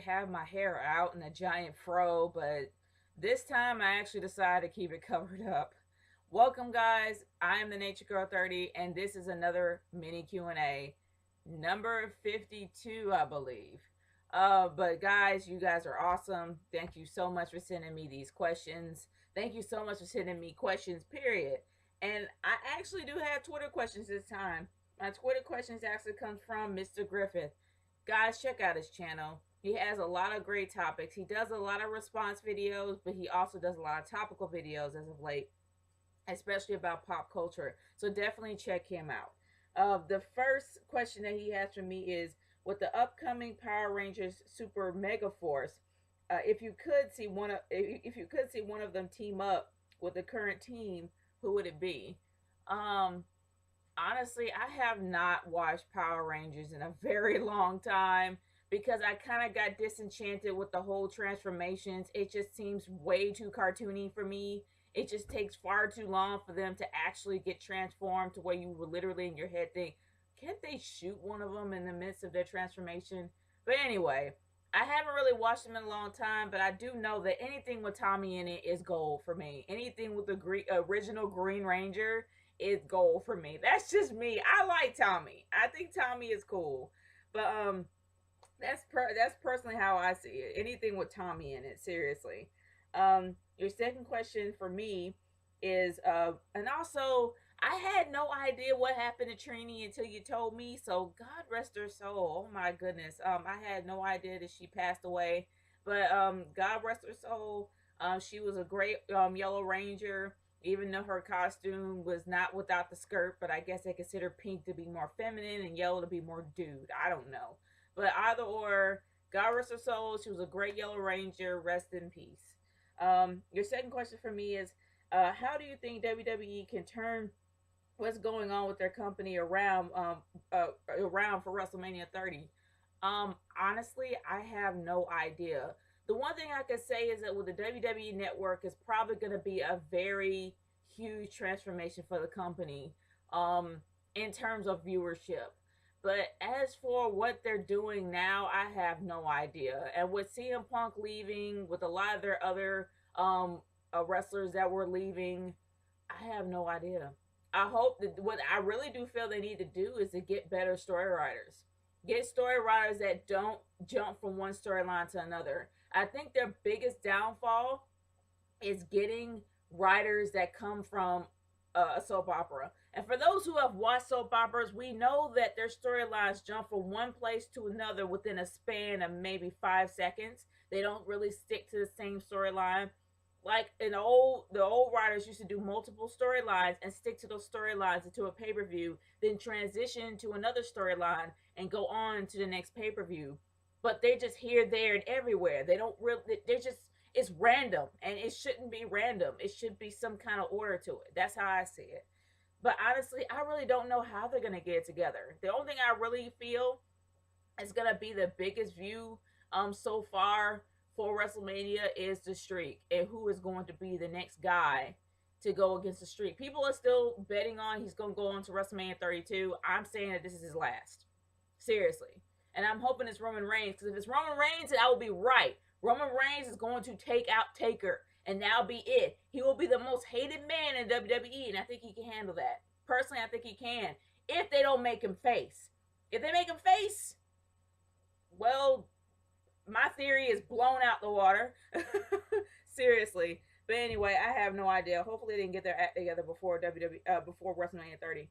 have my hair out in a giant fro, but this time I actually decided to keep it covered up. Welcome, guys. I am the Nature Girl 30, and this is another mini Q&A, number 52, I believe. But guys, you guys are awesome. Thank you so much for sending me these questions. Thank you so much for sending me questions, period. And I actually do have Twitter questions this time. My Twitter questions actually comes from Mr. Griffith. Guys, check out his channel. He has a lot of great topics. He does a lot of response videos, but he also does a lot of topical videos as of late, especially about pop culture. So definitely check him out. The first question that he has for me is, with the upcoming Power Rangers Super Mega Force, if you could see one of them team up with the current team, who would it be? Um, Honestly, I have not watched Power Rangers in a very long time because I kind of got disenchanted with the whole transformations. It just seems way too cartoony for me. It just takes far too long for them to actually get transformed to where you were literally in your head think, can't they shoot one of them in the midst of their transformation? But anyway, I haven't really watched them in a long time, but I do know that anything with Tommy in it is gold for me. Anything with the original Green Ranger is gold for me. That's just me. I like Tommy. I think Tommy is cool. But that's personally how I see it. Anything with Tommy in it, seriously. Your second question for me is and also I had no idea what happened to Trini until you told me. So God rest her soul. Oh my goodness. I had no idea that she passed away. But God rest her soul. She was a great Yellow Ranger, even though her costume was not without the skirt, but I guess they consider pink to be more feminine and yellow to be more dude. I don't know. But either or, God rest her soul. She was a great Yellow Ranger. Rest in peace. Your second question for me is, how do you think WWE can turn what's going on with their company around for WrestleMania 30? Honestly, I have no idea. The one thing I could say is that with the WWE network is probably going to be a very huge transformation for the company um in terms of viewership. But as for what they're doing now, I have no idea. And with CM Punk leaving, with a lot of their other wrestlers that were leaving, I have no idea. I hope that what I really do feel they need to do is to get better story writers. Get story writers that don't jump from one storyline to another. I think their biggest downfall is getting writers that come from a soap opera. And for those who have watched soap operas, we know that their storylines jump from one place to another within a span of maybe 5 seconds. They don't really stick to the same storyline. Like the old writers used to do multiple storylines and stick to those storylines into a pay per view, then transition to another storyline and go on to the next pay per view. But they're just here, there, and everywhere. They don't really. They're just, it's random, and it shouldn't be random. It should be some kind of order to it. That's how I see it. But honestly, I really don't know how they're gonna get it together. The only thing I really feel is gonna be the biggest view so far for WrestleMania is the Streak and who is going to be the next guy to go against the Streak. People are still betting on he's gonna go on to WrestleMania 32. I'm saying that this is his last. Seriously. And I'm hoping it's Roman Reigns, because if it's Roman Reigns, then I will be right. Roman Reigns is going to take out Taker, and that'll be it. He will be the most hated man in WWE, and I think he can handle that. Personally, I think he can. If they don't make him face. If they make him face, well, my theory is blown out the water. Seriously. But anyway, I have no idea. Hopefully they didn't get their act together before before WrestleMania 30.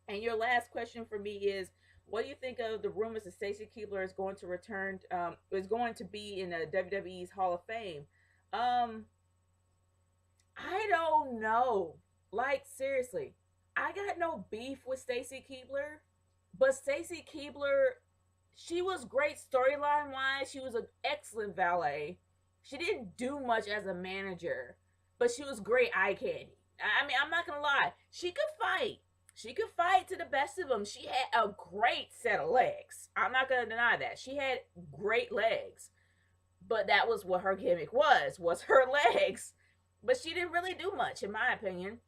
And your last question for me is, what do you think of the rumors that Stacy Keibler is going to return? Is going to be in the WWE's Hall of Fame? Um, I don't know. Like, seriously, I got no beef with Stacy Keibler, but Stacy Keibler, she was great storyline wise. She was an excellent valet. She didn't do much as a manager, but she was great eye candy. I mean, I'm not gonna lie. She could fight. She could fight to the best of them. She had a great set of legs. I'm not gonna deny that. She had great legs, but that was what her gimmick was her legs. But she didn't really do much, in my opinion.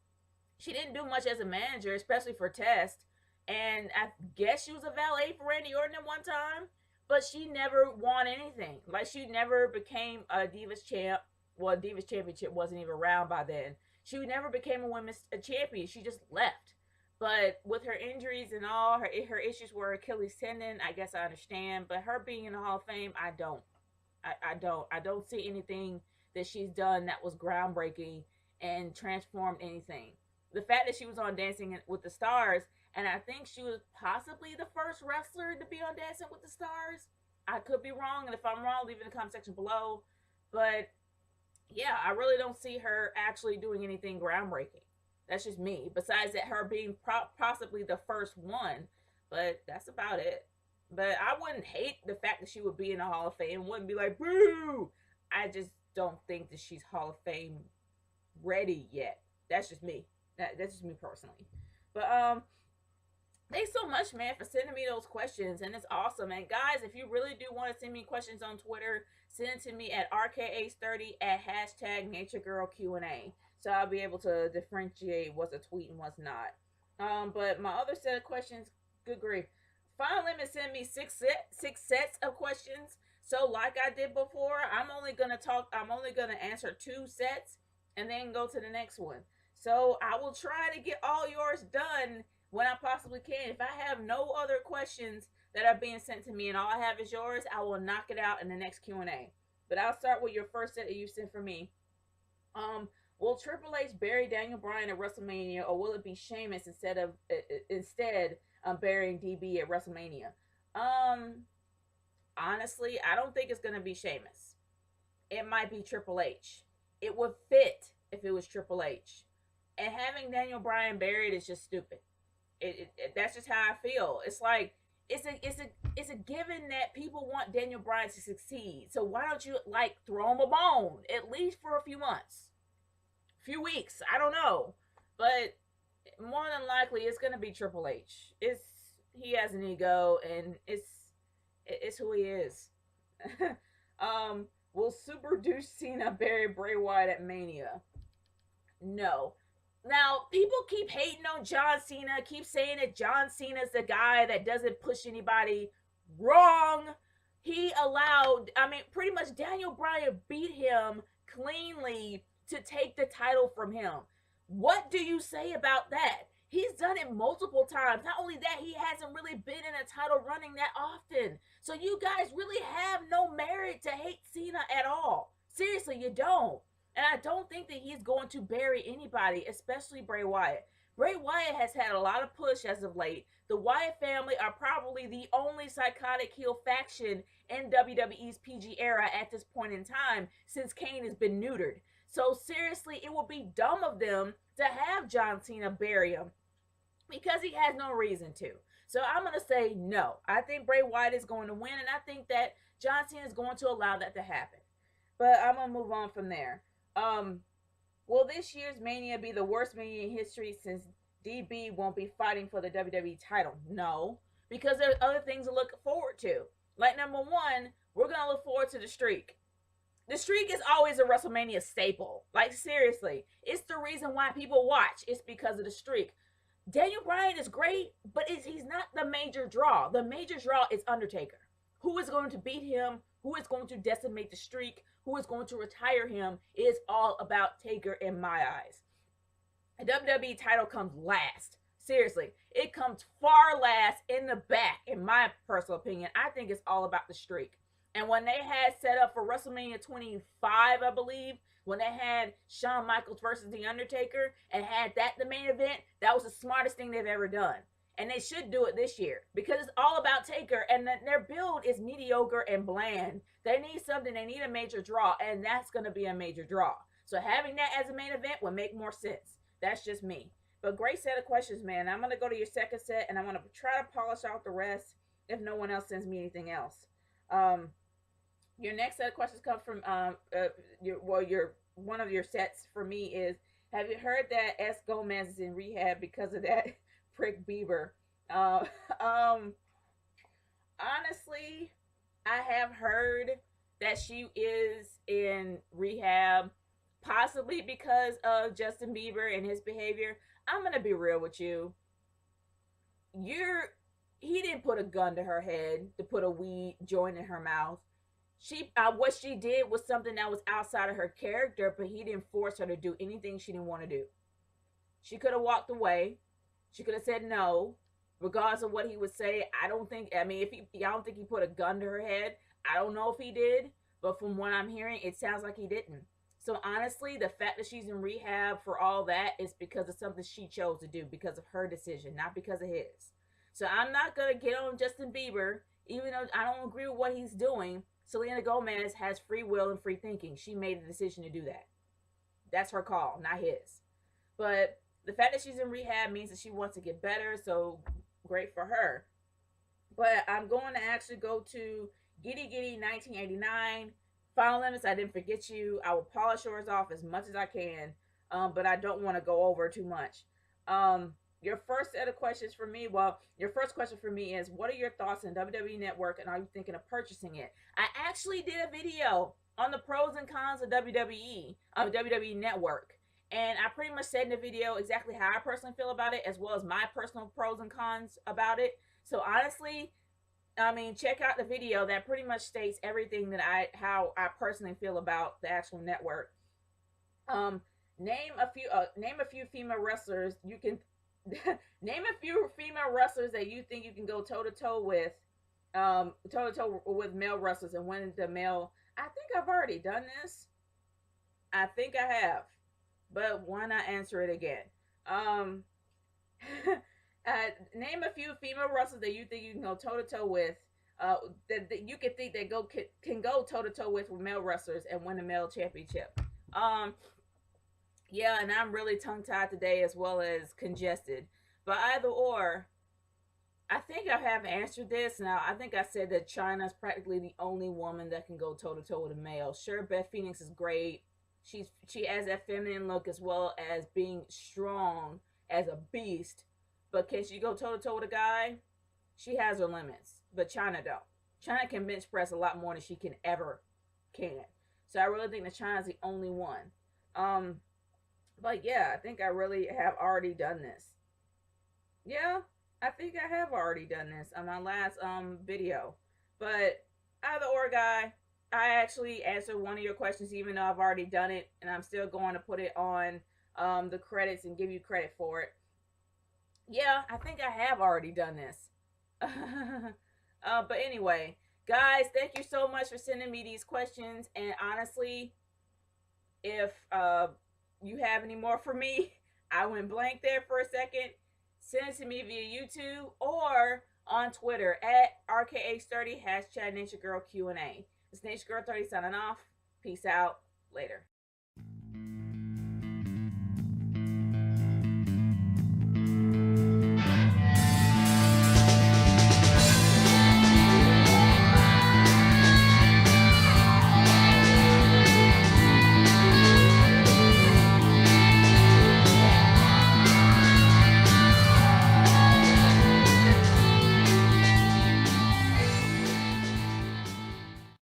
She didn't do much as a manager, especially for Test. And I guess she was a valet for Randy Orton at one time. but she never won anything. Like, she never became a Divas champ. Well, Divas Championship wasn't even around by then. She never became a women's champion. She just left. But with her injuries and all, her issues were Achilles tendon. I guess I understand. But her being in the Hall of Fame, I don't. I don't see anything that she's done that was groundbreaking and transformed anything. The fact that she was on Dancing with the Stars, and I think she was possibly the first wrestler to be on Dancing with the Stars. I could be wrong, and if I'm wrong, leave it in the comment section below. But yeah, I really don't see her actually doing anything groundbreaking. That's just me. Besides that, her being possibly the first one, but that's about it. But I wouldn't hate the fact that she would be in the Hall of Fame. Wouldn't be like boo. I just don't think that she's Hall of Fame ready yet. That's just me. That's just me personally. But thanks so much, man, for sending me those questions, and it's awesome. And guys, if you really do want to send me questions on Twitter, send it to me at RKAce30 at hashtag NatureGirlQ&A. So I'll be able to differentiate what's a tweet and what's not. But my other set of questions, good grief. Final Limit sent me six sets of questions. So like I did before, I'm only gonna answer 2 sets and then go to the next one. So I will try to get all yours done when I possibly can. If I have no other questions that are being sent to me and all I have is yours, I will knock it out in the next Q&A. But I'll start with your first set that you sent for me. Will Triple H bury Daniel Bryan at WrestleMania, or will it be Sheamus instead burying DB at WrestleMania? Honestly, I don't think it's gonna be Sheamus. It might be Triple H. It would fit if it was Triple H. And having Daniel Bryan buried is just stupid. That's just how I feel. It's like it's a given that people want Daniel Bryan to succeed. So why don't you like throw him a bone at least for a few months, few weeks? I don't know, but more than likely it's gonna be Triple H. He has an ego, and it's who he is. Will Super Douche Cena bury Bray Wyatt at Mania? No. Now, people keep hating on John Cena, keep saying that John Cena's the guy that doesn't push anybody. Wrong. Pretty much Daniel Bryan beat him cleanly to take the title from him. What do you say about that? He's done it multiple times. Not only that, he hasn't really been in a title running that often. So you guys really have no merit to hate Cena at all. Seriously, you don't. And I don't think that he's going to bury anybody, especially Bray Wyatt. Bray Wyatt has had a lot of push as of late. The Wyatt family are probably the only psychotic heel faction in WWE's PG era at this point in time, since Kane has been neutered. So seriously, it would be dumb of them to have John Cena bury him, because he has no reason to. So I'm going to say no. I think Bray Wyatt is going to win, and I think that John Cena is going to allow that to happen. But I'm going to move on from there. Will this year's Mania be the worst Mania in history, since DB won't be fighting for the WWE title? No, because there's other things to look forward to. Like, number one, we're going to look forward to the streak. The streak is always a WrestleMania staple. Like, seriously, it's the reason why people watch. It's because of the streak. Daniel Bryan is great, but he's not the major draw. The major draw is Undertaker. Who is going to beat him? Who is going to decimate the streak? Who is going to retire him? Is all about Taker in my eyes. The WWE title comes last. Seriously, it comes far last, in the back, in my personal opinion. I think it's all about the streak. And when they had set up for WrestleMania 25, I believe, when they had Shawn Michaels versus The Undertaker and had that the main event, that was the smartest thing they've ever done. And they should do it this year, because it's all about Taker, and their build is mediocre and bland. They need something. They need a major draw, and that's going to be a major draw. So having that as a main event would make more sense. That's just me. But great set of questions, man. I'm going to go to your second set, and I'm going to try to polish out the rest if no one else sends me anything else. Your next set of questions come from one of your sets for me is, have you heard that S. Gomez is in rehab because of that prick Bieber? Honestly, I have heard that she is in rehab, possibly because of Justin Bieber and his behavior. I'm gonna be real with you. he didn't put a gun to her head to put a weed joint in her mouth. She what she did was something that was outside of her character, but he didn't force her to do anything she didn't want to do. She could have walked away. She could have said no, regardless of what he would say. I don't think. I mean, if he, I don't think he put a gun to her head. I don't know if he did, but from what I'm hearing, it sounds like he didn't. So honestly, the fact that she's in rehab for all that is because of something she chose to do, because of her decision, not because of his. So I'm not gonna get on Justin Bieber, even though I don't agree with what he's doing. Selena Gomez has free will and free thinking. She made the decision to do that. That's her call, not his. But the fact that she's in rehab means that she wants to get better, so great for her. But I'm going to actually go to Giddy Giddy 1989. Final Limits, I didn't forget you. I will polish yours off as much as I can, but I don't want to go over too much. Your first set of questions for me, well, your first question for me is, what are your thoughts on WWE Network, and are you thinking of purchasing it? I actually did a video on the pros and cons of WWE Network. And I pretty much said in the video exactly how I personally feel about it, as well as my personal pros and cons about it. So honestly, I mean, check out the video that pretty much states everything that how I personally feel about the actual network. Um, name a few female wrestlers you can name a few female wrestlers that you think you can go toe to toe with, toe to toe with male wrestlers and win the male. I think I've already done this. I think I have, but why not answer it again? Um, name a few female wrestlers that you think you can go toe to toe with. That you can think that can go toe to toe with male wrestlers and win a male championship. Um, yeah, and I'm really tongue tied today as well as congested. But either or, I think I have answered this. Now, I think I said that China's practically the only woman that can go toe to toe with a male. Sure, Beth Phoenix is great. She has that feminine look as well as being strong as a beast. But can she go toe to toe with a guy? She has her limits. But China don't. China can bench press a lot more than she can ever can. So I really think that China's the only one. Um, but yeah, I think I really have already done this. Yeah, I think I have already done this on my last video. But either or, guy, I actually answered one of your questions, even though I've already done it, and I'm still going to put it on the credits and give you credit for it. Yeah, I think I have already done this. But anyway, guys, thank you so much for sending me these questions. And honestly, if you have any more for me, I went blank there for a second. Send it to me via YouTube or on Twitter at RKH30 hashtag Nature Girl Q&A. It's Nature Girl 30 signing off. Peace out. Later.